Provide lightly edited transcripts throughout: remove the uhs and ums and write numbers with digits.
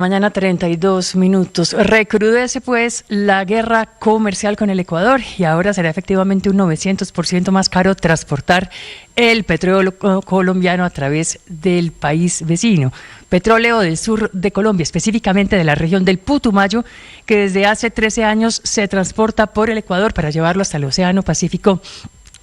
Mañana 32 minutos. Recrudece pues la guerra comercial con el Ecuador y ahora será efectivamente un 900% más caro transportar el petróleo colombiano a través del país vecino. Petróleo del sur de Colombia, específicamente de la región del Putumayo, que desde hace 13 años se transporta por el Ecuador para llevarlo hasta el Océano Pacífico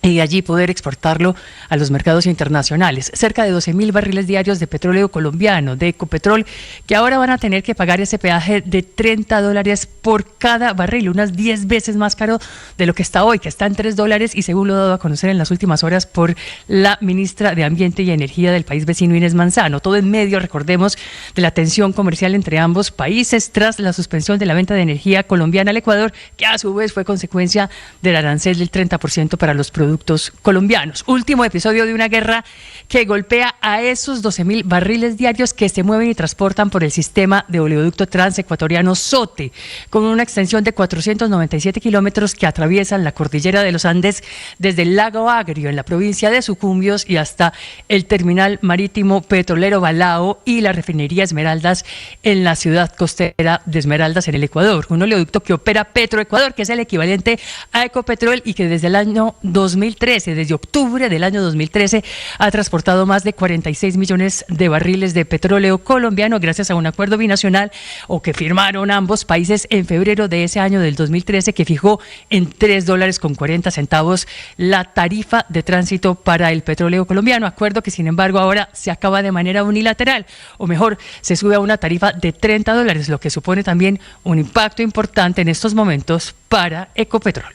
y de allí poder exportarlo a los mercados internacionales. Cerca de 12.000 barriles diarios de petróleo colombiano, de Ecopetrol, que ahora van a tener que pagar ese peaje de $30 por cada barril, unas 10 veces más caro de lo que está hoy, que está en $3, y según lo dado a conocer en las últimas horas por la ministra de Ambiente y Energía del país vecino, Inés Manzano. Todo en medio, recordemos, de la tensión comercial entre ambos países tras la suspensión de la venta de energía colombiana al Ecuador, que a su vez fue consecuencia del arancel del 30% para los productos colombianos. Último episodio de una guerra que golpea a esos 12.000 barriles diarios que se mueven y transportan por el sistema de oleoducto transecuatoriano SOTE, con una extensión de 497 kilómetros que atraviesan la cordillera de los Andes desde el lago Agrio en la provincia de Sucumbíos y hasta el terminal marítimo petrolero Balao y la refinería Esmeraldas en la ciudad costera de Esmeraldas en el Ecuador. Un oleoducto que opera Petroecuador, que es el equivalente a Ecopetrol y que desde el año 2013, desde octubre del año 2013, ha transportado más de 46 millones de barriles de petróleo colombiano gracias a un acuerdo binacional o que firmaron ambos países en febrero de ese año del 2013, que fijó en $3.40 la tarifa de tránsito para el petróleo colombiano. Acuerdo que, sin embargo, ahora se acaba de manera unilateral, o mejor, se sube a una tarifa de $30, lo que supone también un impacto importante en estos momentos para Ecopetrol.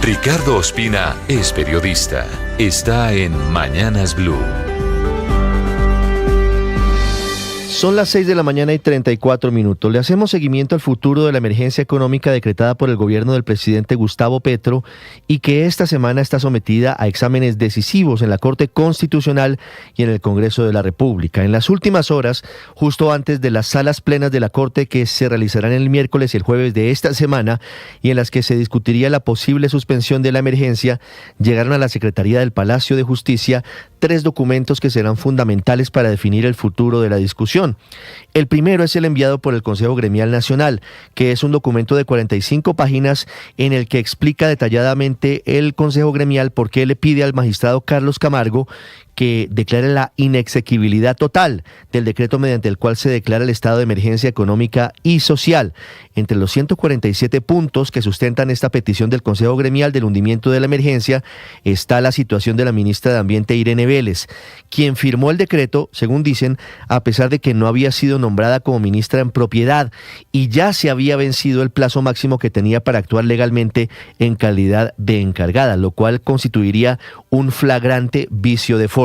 Ricardo Ospina es periodista. Está en Mañanas Blue. Son las 6 de la mañana y 34 minutos. Le hacemos seguimiento al futuro de la emergencia económica decretada por el gobierno del presidente Gustavo Petro y que esta semana está sometida a exámenes decisivos en la Corte Constitucional y en el Congreso de la República. En las últimas horas, justo antes de las salas plenas de la Corte que se realizarán el miércoles y el jueves de esta semana y en las que se discutiría la posible suspensión de la emergencia, llegaron a la Secretaría del Palacio de Justicia 3 documentos que serán fundamentales para definir el futuro de la discusión. El primero es el enviado por el Consejo Gremial Nacional, que es un documento de 45 páginas en el que explica detalladamente el Consejo Gremial por qué le pide al magistrado Carlos Camargo que declare la inexequibilidad total del decreto mediante el cual se declara el estado de emergencia económica y social. Entre los 147 puntos que sustentan esta petición del Consejo Gremial del hundimiento de la emergencia está la situación de la ministra de Ambiente, Irene Vélez, quien firmó el decreto, según dicen, a pesar de que no había sido nombrada como ministra en propiedad y ya se había vencido el plazo máximo que tenía para actuar legalmente en calidad de encargada, lo cual constituiría un flagrante vicio de forma.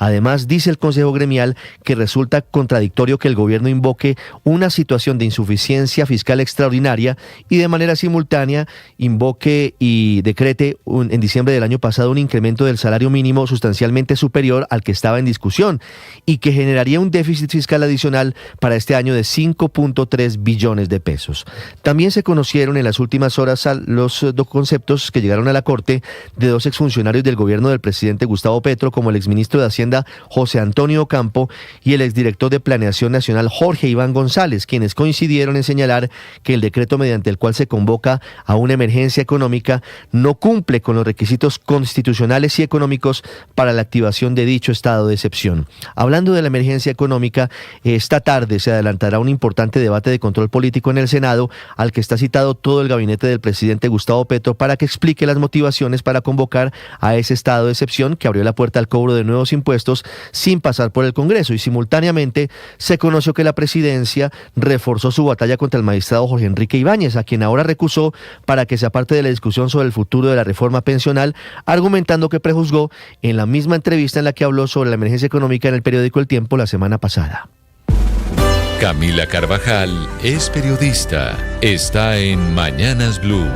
Además, dice el Consejo Gremial que resulta contradictorio que el gobierno invoque una situación de insuficiencia fiscal extraordinaria y de manera simultánea invoque y decrete en diciembre del año pasado un incremento del salario mínimo sustancialmente superior al que estaba en discusión y que generaría un déficit fiscal adicional para este año de 5.3 billones de pesos. También se conocieron en las últimas horas los dos conceptos que llegaron a la Corte de 2 exfuncionarios del gobierno del presidente Gustavo Petro, como el exministro de Hacienda José Antonio Ocampo y el exdirector de Planeación Nacional Jorge Iván González, quienes coincidieron en señalar que el decreto mediante el cual se convoca a una emergencia económica no cumple con los requisitos constitucionales y económicos para la activación de dicho estado de excepción. Hablando de la emergencia económica, esta tarde se adelantará un importante debate de control político en el Senado, al que está citado todo el gabinete del presidente Gustavo Petro para que explique las motivaciones para convocar a ese estado de excepción que abrió la puerta al cobro de nuevos impuestos sin pasar por el Congreso, y simultáneamente se conoció que la presidencia reforzó su batalla contra el magistrado Jorge Enrique Ibáñez, a quien ahora recusó para que se aparte de la discusión sobre el futuro de la reforma pensional, argumentando que prejuzgó en la misma entrevista en la que habló sobre la emergencia económica en el periódico El Tiempo la semana pasada. Camila Carvajal es periodista. Está en Mañanas Blue.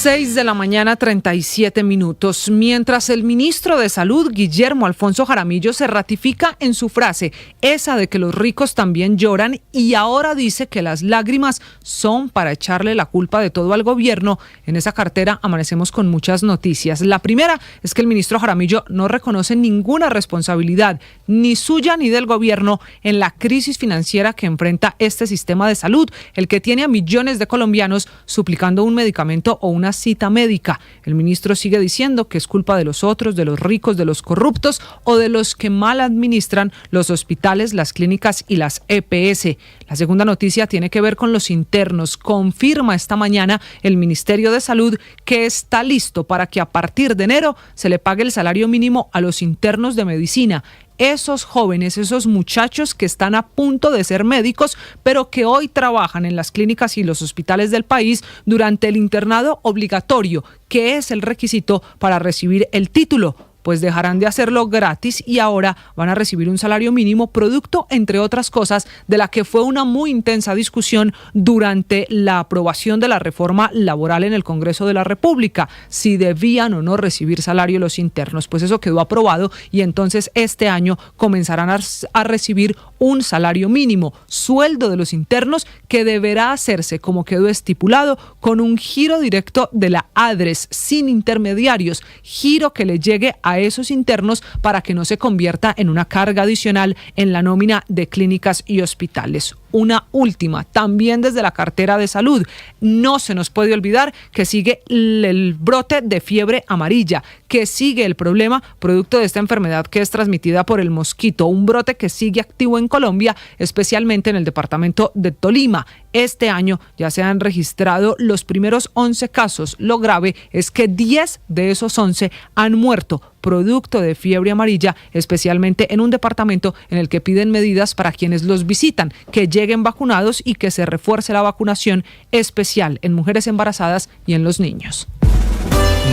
6:37 a.m. Mientras el ministro de Salud, Guillermo Alfonso Jaramillo, se ratifica en su frase, esa de que los ricos también lloran, y ahora dice que las lágrimas son para echarle la culpa de todo al gobierno. En esa cartera amanecemos con muchas noticias. La primera es que el ministro Jaramillo no reconoce ninguna responsabilidad, ni suya ni del gobierno, en la crisis financiera que enfrenta este sistema de salud, el que tiene a millones de colombianos suplicando un medicamento o una cita médica. El ministro sigue diciendo que es culpa de los otros, de los ricos, de los corruptos o de los que mal administran los hospitales, las clínicas y las EPS. La segunda noticia tiene que ver con los internos. Confirma esta mañana el Ministerio de Salud que está listo para que a partir de enero se le pague el salario mínimo a los internos de medicina. Esos jóvenes, esos muchachos que están a punto de ser médicos, pero que hoy trabajan en las clínicas y los hospitales del país durante el internado obligatorio, que es el requisito para recibir el título, pues dejarán de hacerlo gratis y ahora van a recibir un salario mínimo, producto, entre otras cosas, de la que fue una muy intensa discusión durante la aprobación de la reforma laboral en el Congreso de la República, si debían o no recibir salario los internos. Pues eso quedó aprobado y entonces este año comenzarán a recibir un salario mínimo, sueldo de los internos que deberá hacerse, como quedó estipulado, con un giro directo de la ADRES, sin intermediarios, giro que le llegue a esos internos para que no se convierta en una carga adicional en la nómina de clínicas y hospitales. Una última, también desde la cartera de salud. No se nos puede olvidar que sigue el brote de fiebre amarilla, que sigue el problema producto de esta enfermedad que es transmitida por el mosquito, un brote que sigue activo en Colombia, especialmente en el departamento de Tolima. Este año ya se han registrado los primeros 11 casos. Lo grave es que 10 de esos 11 han muerto producto de fiebre amarilla, especialmente en un departamento en el que piden medidas para quienes los visitan, que lleguen vacunados y que se refuerce la vacunación especial en mujeres embarazadas y en los niños.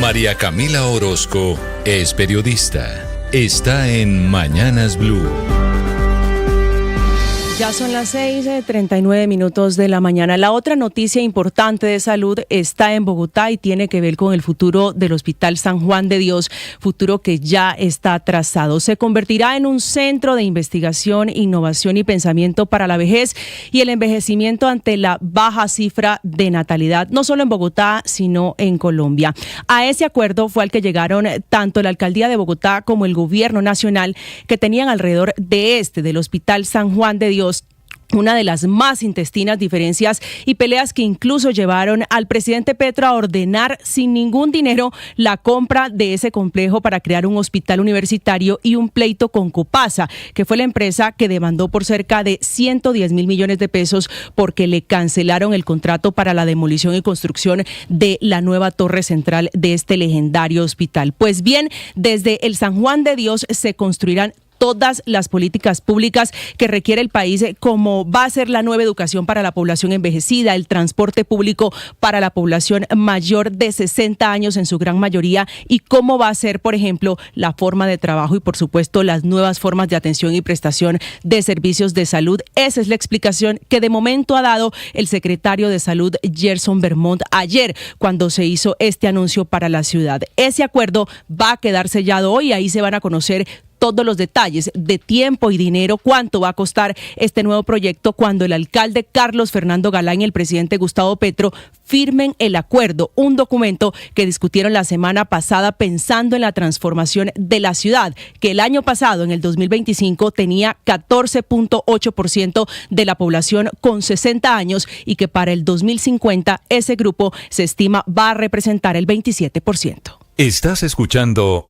María Camila Orozco es periodista. Está en Mañanas Blue. Ya son las 6:39 de la mañana. La otra noticia importante de salud está en Bogotá y tiene que ver con el futuro del Hospital San Juan de Dios, futuro que ya está trazado. Se convertirá en un centro de investigación, innovación y pensamiento para la vejez y el envejecimiento ante la baja cifra de natalidad, no solo en Bogotá, sino en Colombia. A ese acuerdo fue al que llegaron tanto la Alcaldía de Bogotá como el Gobierno Nacional, que tenían alrededor del Hospital San Juan de Dios una de las más intestinas diferencias y peleas que incluso llevaron al presidente Petro a ordenar sin ningún dinero la compra de ese complejo para crear un hospital universitario y un pleito con Copasa, que fue la empresa que demandó por cerca de 110.000 millones de pesos porque le cancelaron el contrato para la demolición y construcción de la nueva torre central de este legendario hospital. Pues bien, desde el San Juan de Dios se construirán todas las políticas públicas que requiere el país, como va a ser la nueva educación para la población envejecida, el transporte público para la población mayor de 60 años en su gran mayoría, y cómo va a ser, por ejemplo, la forma de trabajo y, por supuesto, las nuevas formas de atención y prestación de servicios de salud. Esa es la explicación que de momento ha dado el secretario de Salud, Gerson Vermont, ayer cuando se hizo este anuncio para la ciudad. Ese acuerdo va a quedar sellado hoy, ahí se van a conocer todos los detalles de tiempo y dinero, cuánto va a costar este nuevo proyecto cuando el alcalde Carlos Fernando Galán y el presidente Gustavo Petro firmen el acuerdo, un documento que discutieron la semana pasada pensando en la transformación de la ciudad, que el año pasado, en el 2025, tenía 14.8% de la población con 60 años y que para el 2050 ese grupo se estima va a representar el 27%. Estás escuchando